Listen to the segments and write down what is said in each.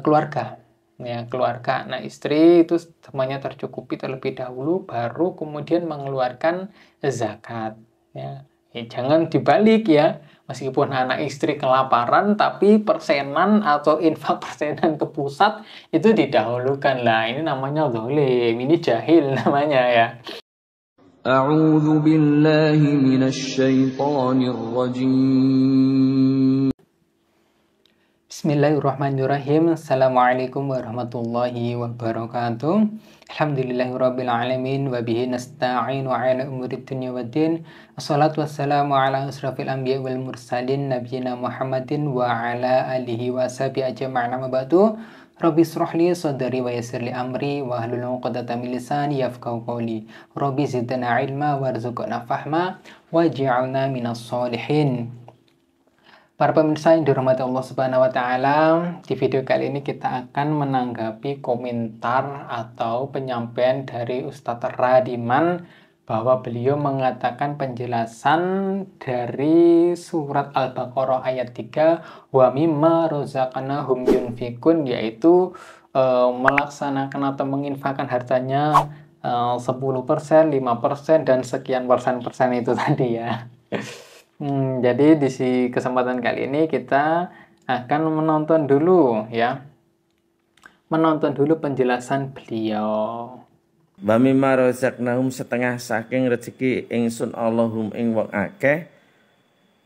keluarga. Ya, keluarga, anak istri itu semuanya tercukupi terlebih dahulu, baru kemudian mengeluarkan zakat. Ya, jangan dibalik ya. Meskipun anak istri kelaparan, tapi persenan atau infak persenan ke pusat itu didahulukan lah. Ini namanya zalim, ini jahil namanya ya. أعوذ بالله من الشيطان الرجيم. Bismillahirrahmanirrahim. Assalamualaikum warahmatullahi wabarakatuh. Alhamdulillahirabbil alamin wa bihi nasta'in wa ala umurid dunya waddin. Wassalatu wassalamu ala asrafil anbiya wal mursalin nabiyina Muhammadin wa ala alihi wa sahbihi ajma'in. Amma ba'du. Rabbi shrah li sadri wa yassir li amri wa hlul 'uqdatam min lisani yafqahu qawli. Rabbi zidna ilma warzuqna fahma waj'alna minas sholihin. Para pemirsa yang dirahmati Allah Subhanahu wa taala, di video kali ini kita akan menanggapi komentar atau penyampaian dari Ustadz Radiman bahwa beliau mengatakan penjelasan dari surat Al-Baqarah ayat 3 wa mimma razaqnahum yunfikun, yaitu melaksanakan atau menginfakkan hartanya 10%, 5%, dan sekian persen itu tadi ya. Jadi di kesempatan kali ini kita akan menonton dulu ya. Menonton dulu penjelasan beliau. Wa mimma razaqnahum, setengah saking rezeki ingsun Allahum ing wong akeh,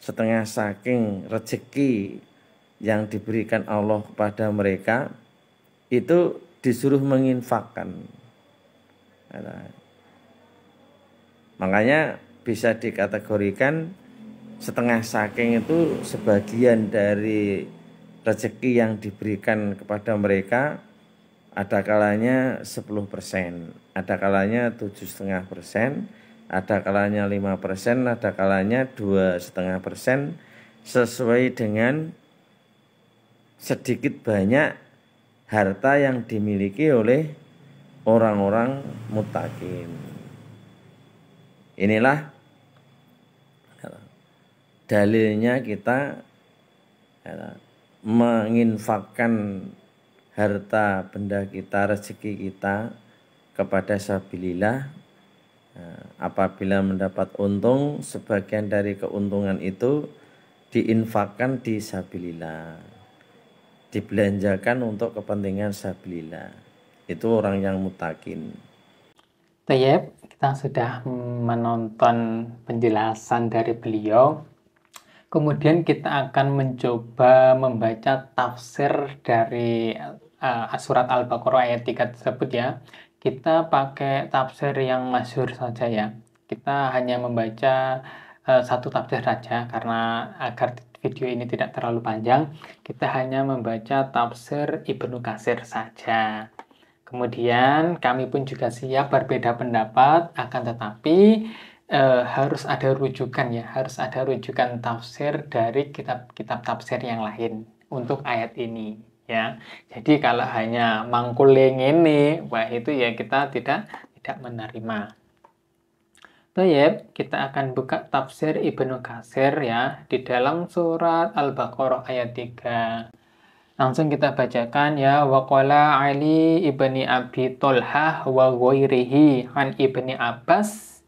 setengah saking rezeki yang diberikan Allah kepada mereka itu disuruh menginfakkan. Makanya bisa dikategorikan setengah saking itu sebagian dari rezeki yang diberikan kepada mereka. Ada kalanya 10%, ada kalanya 7,5%, ada kalanya 5%, ada kalanya 2,5%, sesuai dengan sedikit banyak harta yang dimiliki oleh orang-orang muttaqin. Inilah dalilnya kita menginfakkan harta benda kita, rezeki kita kepada sabilillah. Apabila mendapat untung, sebagian dari keuntungan itu diinfakkan di sabilillah, dibelanjakan untuk kepentingan sabilillah. Itu orang yang muttaqin. Tayyib, kita sudah menonton penjelasan dari beliau. Kemudian kita akan mencoba membaca tafsir dari surat Al-Baqarah ayat 3 tersebut ya. Kita pakai tafsir yang masyhur saja ya. Kita hanya membaca satu tafsir saja karena agar video ini tidak terlalu panjang, kita hanya membaca tafsir Ibnu Katsir saja. Kemudian kami pun juga siap berbeda pendapat, akan tetapi harus ada rujukan ya, harus ada rujukan tafsir dari kitab-kitab tafsir yang lain untuk ayat ini ya. Jadi kalau hanya mangkuling ini, wah itu ya kita tidak menerima. Baik, kita akan buka tafsir Ibnu Katsir ya di dalam surat Al-Baqarah ayat 3. Langsung kita bacakan ya. Waqala Ali ibni Abi Tolhah wa ghairihi an ibni Abbas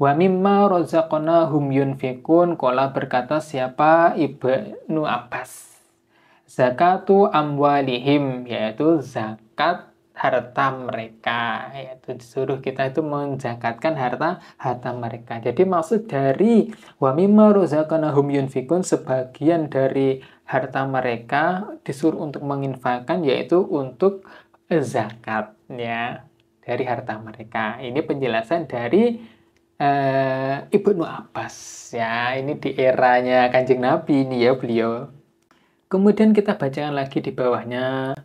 wa mimma razaqnahum yunfikun. Qala, berkata siapa? Ibnu Abbas. Zakatu amwalihim, yaitu zakat harta mereka, yaitu disuruh kita itu menzakatkan harta mereka. Jadi maksud dari wa mimma razaqnahum yunfikun, sebagian dari harta mereka disuruh untuk menginfakkan, yaitu untuk zakat ya, dari harta mereka. Ini penjelasan dari Ibnu Abbas ya, ini di eranya Kanjeng Nabi ini ya beliau. Kemudian kita bacakan lagi di bawahnya.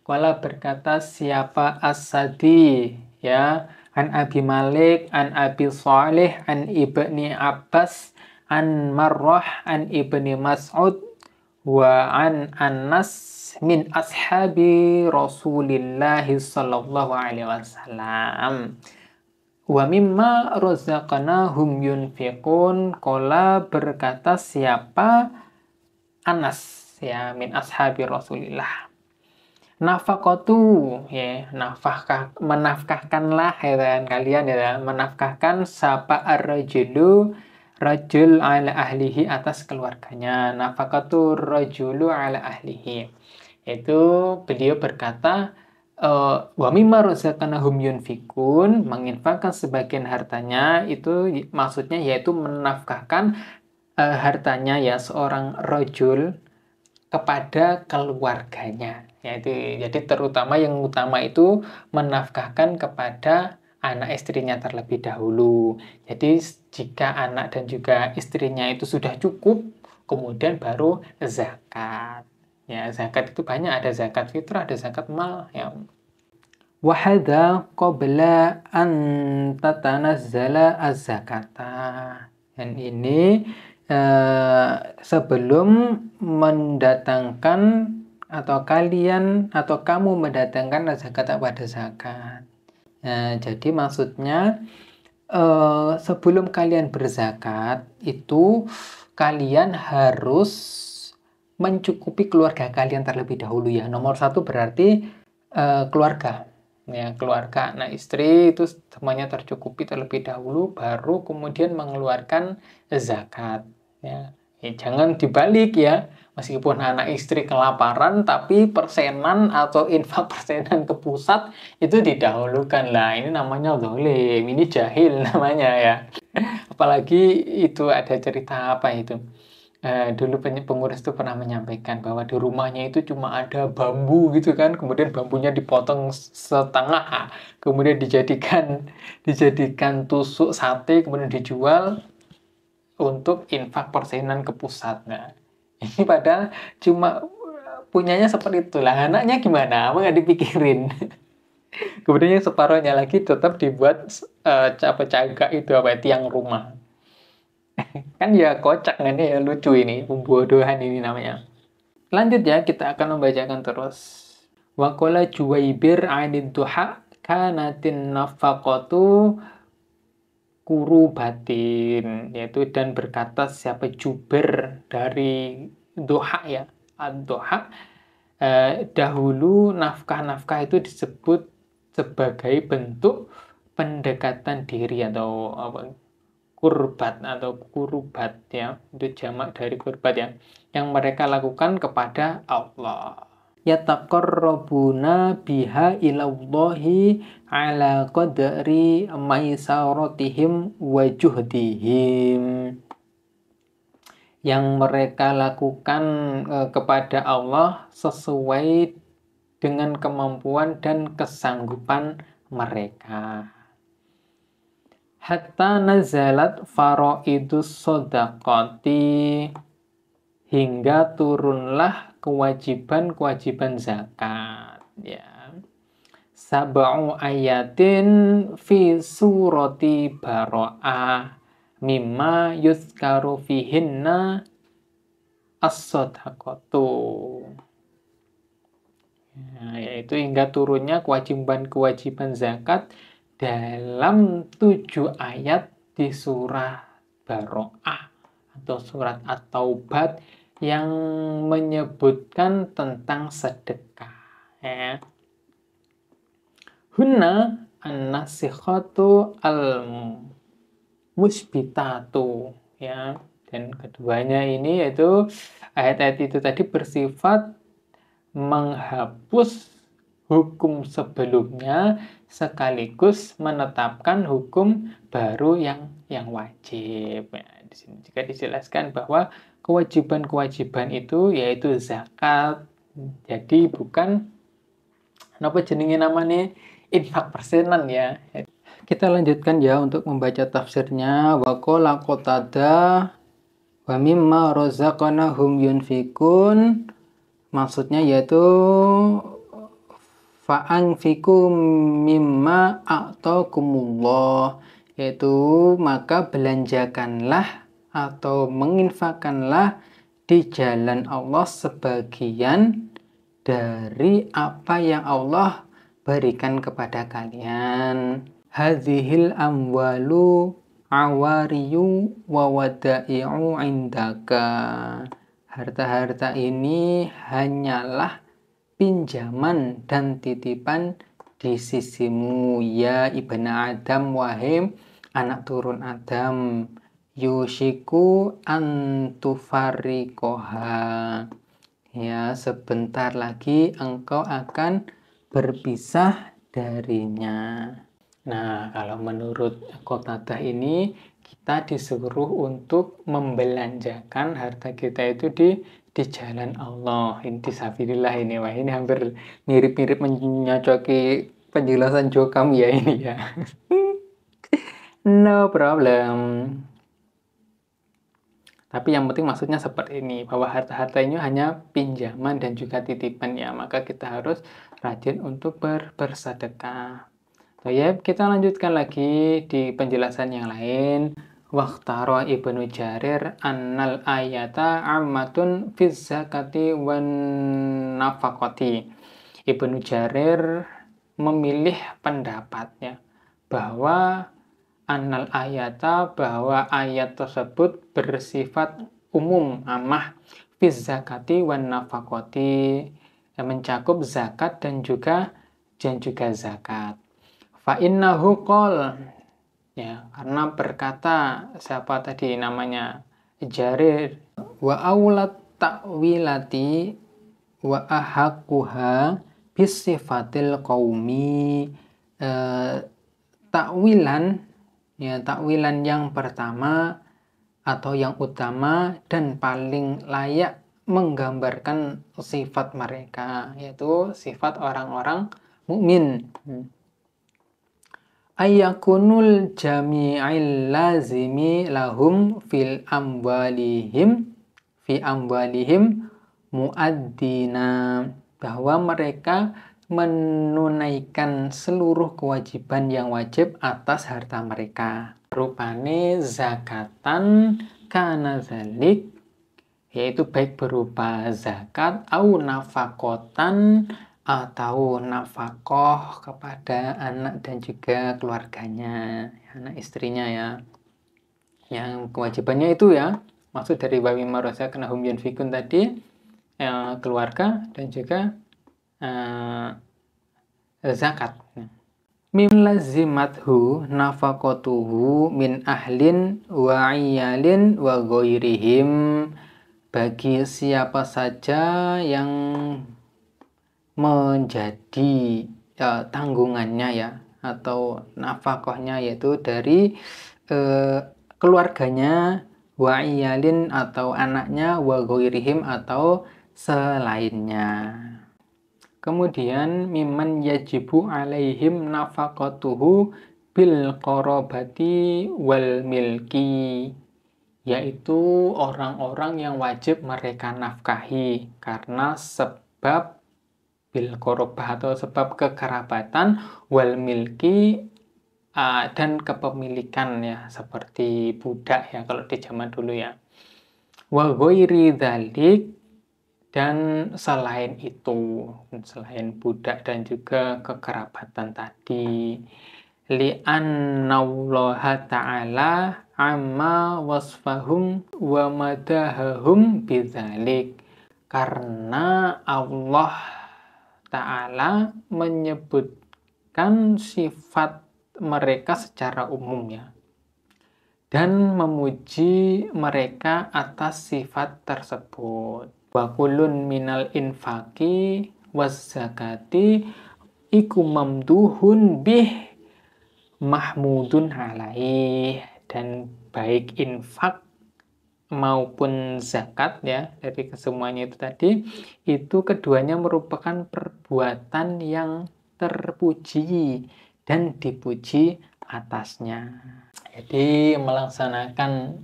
Qala, berkata siapa As-Sadi ya, an Abi Malik an Abi Shalih an Ibni Abbas an Marrah an Ibni Mas'ud wa an Anas min ashabi Rasulillahi sallallahu alaihi wasallam. Wa mimma razaqnahum yunfiqun. Qala, berkata siapa Anas ya, min ashabi Rasulillah. Nafaqatu, ya, menafkahkanlah ya kan, kalian ya, menafkahkan sapa rajul ala ahlihi atas keluarganya. Nafaqatu rajulu ala ahlihi. Itu beliau berkata, wa mimma razaqnahum yunfikun, menginfakkan sebagian hartanya, itu maksudnya yaitu menafkahkan hartanya ya seorang rajul kepada keluarganya. Yaitu, jadi terutama yang utama itu menafkahkan kepada anak istrinya terlebih dahulu. Jadi jika anak dan juga istrinya itu sudah cukup, kemudian baru zakat. Ya, zakat itu banyak, ada zakat fitrah, ada zakat mal. Ya. Wahada qabla an tatanazzala az-zakata. Dan ini sebelum mendatangkan atau kalian atau kamu mendatangkan zakat pada zakat. Nah, jadi maksudnya sebelum kalian berzakat itu kalian harus mencukupi keluarga kalian terlebih dahulu ya. Nomor satu berarti keluarga. Ya, keluarga, anak istri itu semuanya tercukupi terlebih dahulu, baru kemudian mengeluarkan zakat. Ya, jangan dibalik ya. Meskipun anak istri kelaparan, tapi persenan atau infak persenan ke pusat itu didahulukan lah. Ini namanya zalim, ini jahil namanya ya. Apalagi itu ada cerita apa itu? Dulu pengurus itu pernah menyampaikan bahwa di rumahnya itu cuma ada bambu gitu kan, kemudian bambunya dipotong setengah, kemudian dijadikan tusuk sate, kemudian dijual untuk infak persenan ke pusat. Nah, ini padahal cuma punyanya seperti itulah, anaknya gimana? Apa nggak dipikirin? Kemudian yang separuhnya lagi tetap dibuat cagak itu apa tiang rumah. Kan ya kocak kan ya, lucu ini, pembodohan ini namanya. Lanjut ya, kita akan membacakan terus. Wa qala Juwaibir 'anid duha kanatin nafaqatu kurubatin, yaitu dan berkata siapa Jubair dari duha ya, ad-duha, dahulu nafkah-nafkah itu disebut sebagai bentuk pendekatan diri atau apa, kurbat atau kurubat ya, itu jamak dari kurbat ya, yang mereka lakukan kepada Allah. Yataqarrabuna biha ilallahi ala qadri maisaratihim wa juhdihim, yang mereka lakukan kepada Allah sesuai dengan kemampuan dan kesanggupan mereka. Hatta nazalat faraidus sodaqati, hingga turunlah kewajiban-kewajiban zakat ya. Sab'u ayatin fi surati Bara'ah mimma yuzkaru fihinna as-sodaqatu. Ya, yaitu hingga turunnya kewajiban-kewajiban zakat dalam 7 ayat di surah Bara'ah atau surat At-Taubat yang menyebutkan tentang sedekah ya. Hunna an-nasikhatu al-musbitatu ya, dan keduanya ini yaitu ayat-ayat itu tadi bersifat menghapus hukum sebelumnya sekaligus menetapkan hukum baru yang wajib. Ya, di sini juga dijelaskan bahwa kewajiban-kewajiban itu yaitu zakat. Jadi bukan apa jenenge namanya infak persenan ya. Kita lanjutkan ya untuk membaca tafsirnya. Wa qala Qatadah wa mimma razaqnahum yunfikun, maksudnya yaitu fa'anfiku mimma a'takumullah, yaitu maka belanjakanlah atau menginfakkanlah di jalan Allah sebagian dari apa yang Allah berikan kepada kalian. Hadhil amwalu awariyu wa wada'i'u indaka, harta-harta ini hanyalah pinjaman dan titipan di sisimu, ya ibnu Adam, wahai anak turun Adam, yushiku antufariqoha, ya sebentar lagi engkau akan berpisah darinya. Nah, kalau menurut Qatadah ini kita disuruh untuk membelanjakan harta kita itu di jalan Allah. Ini disabilillah ini. Wah, ini hampir mirip-mirip menyocoki penjelasan Jokam ya ini ya. No problem. Tapi yang penting maksudnya seperti ini, bahwa harta-harta ini hanya pinjaman dan juga titipan ya. Maka kita harus rajin untuk bersedekah. Baik, kita lanjutkan lagi di penjelasan yang lain. Waqtara Ibnu Jarir annal ayata ammatun fiz zakati wan nafaqati. Ibnu Jarir memilih pendapatnya bahwa annal ayata, bahwa ayat tersebut bersifat umum, amah, fiz zakati wan nafaqati, mencakup zakat dan juga zakat. Fa'innahu qol, ya, karena berkata siapa tadi namanya Jarir, wa awlat ta'wilati wa ahaquha bisifatil qaumi, takwilan, ya, takwilan yang pertama atau yang utama dan paling layak menggambarkan sifat mereka, yaitu sifat orang-orang mukmin. Ayakunul jami'il lazimi lahum fi amwalihim muaddina, bahwa mereka menunaikan seluruh kewajiban yang wajib atas harta mereka. Rupane zakatan kana zalik, yaitu baik berupa zakat au nafakotan, atau nafkah kepada anak dan juga keluarganya, anak istrinya ya. Yang kewajibannya itu ya, maksud dari bawi marosa kena hum yunfikun tadi, keluarga dan juga zakat. Mim lazimathu nafaqatuhu min ahlin wa iyalin wa ghairihim, bagi siapa saja yang menjadi tanggungannya ya, atau nafkahnya, yaitu dari keluarganya, wa iyalin atau anaknya, wa ghairihim atau selainnya. Kemudian miman yajibu alaihim nafaqatuhu bil qarabati wal milki, yaitu orang-orang yang wajib mereka nafkahi karena sebab bil qarabah atau sebab kekerabatan, wal milki dan kepemilikan ya, seperti budak ya kalau di zaman dulu ya. Wa ghairi dzalik, dan selain itu, selain budak dan juga kekerabatan tadi, li'annallaha ta'ala amma wasfahum wa madahahum bidzalik, karena Allah Ta'ala menyebutkan sifat mereka secara umum ya, dan memuji mereka atas sifat tersebut. Wa kullun minal infaqi was zakati iku mamduhun bih mahmudun alaih, dan baik infak maupun zakat ya, dari kesemuanya itu tadi, itu keduanya merupakan perbuatan yang terpuji dan dipuji atasnya. Jadi melaksanakan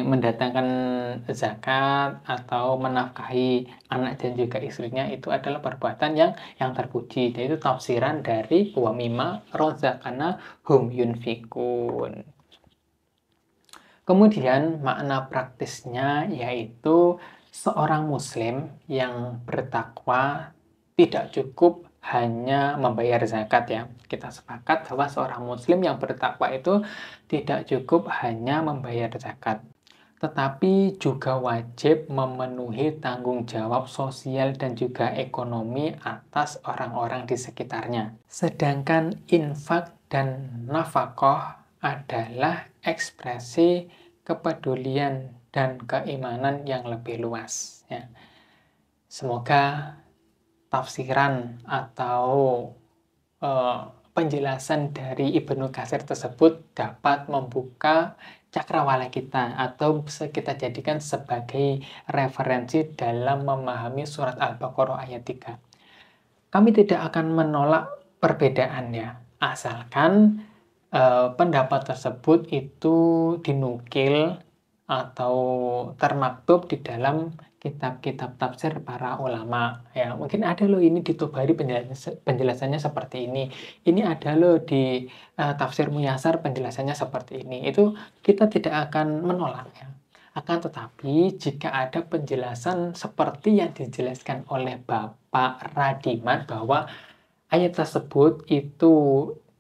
mendatangkan zakat atau menafkahi anak dan juga istrinya itu adalah perbuatan yang terpuji. Dan itu tafsiran dari wa mimma razaqana hum yunfikun. Kemudian makna praktisnya yaitu seorang muslim yang bertakwa tidak cukup hanya membayar zakat ya. Kita sepakat bahwa seorang muslim yang bertakwa itu tidak cukup hanya membayar zakat. tetapi juga wajib memenuhi tanggung jawab sosial dan juga ekonomi atas orang-orang di sekitarnya. Sedangkan infak dan nafkah adalah ekspresi kepedulian dan keimanan yang lebih luas. Ya. Semoga tafsiran atau penjelasan dari Ibnu Katsir tersebut dapat membuka cakrawala kita atau bisa kita jadikan sebagai referensi dalam memahami surat Al-Baqarah ayat 3. Kami tidak akan menolak perbedaannya, asalkan pendapat tersebut itu dinukil atau termaktub di dalam kitab-kitab tafsir para ulama. Ya, mungkin ada loh ini di Tobari penjelasannya seperti ini ada loh di tafsir Muyasar penjelasannya seperti ini. Itu kita tidak akan menolaknya. Akan tetapi jika ada penjelasan seperti yang dijelaskan oleh Bapak Radiman bahwa ayat tersebut itu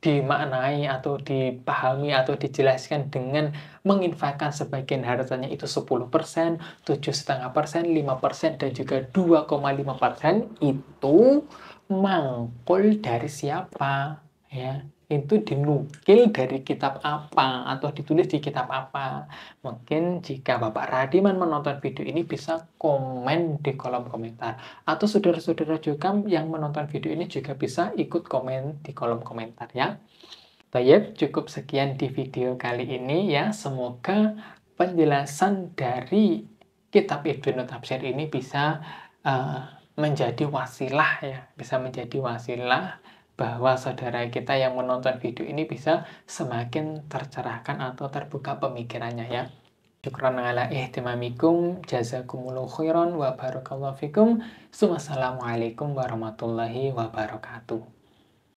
dimaknai atau dipahami atau dijelaskan dengan menginfakkan sebagian hartanya itu 10%, 7,5%, 5%, dan juga 2,5%, itu mangkul dari siapa? Ya, itu dinukil dari kitab apa atau ditulis di kitab apa? Mungkin jika Bapak Radiman menonton video ini bisa komen di kolom komentar, atau saudara-saudara juga yang menonton video ini juga bisa ikut komen di kolom komentar ya. Baik, cukup sekian di video kali ini ya. Semoga penjelasan dari kitab Ibnu Tafsir ini bisa menjadi wasilah ya, bisa menjadi wasilah bahwa saudara kita yang menonton video ini bisa semakin tercerahkan atau terbuka pemikirannya ya. Syukran ala ihtimamikum, jazakumullahu khairan wa barakallahu fikum. Wassalamualaikum warahmatullahi wabarakatuh.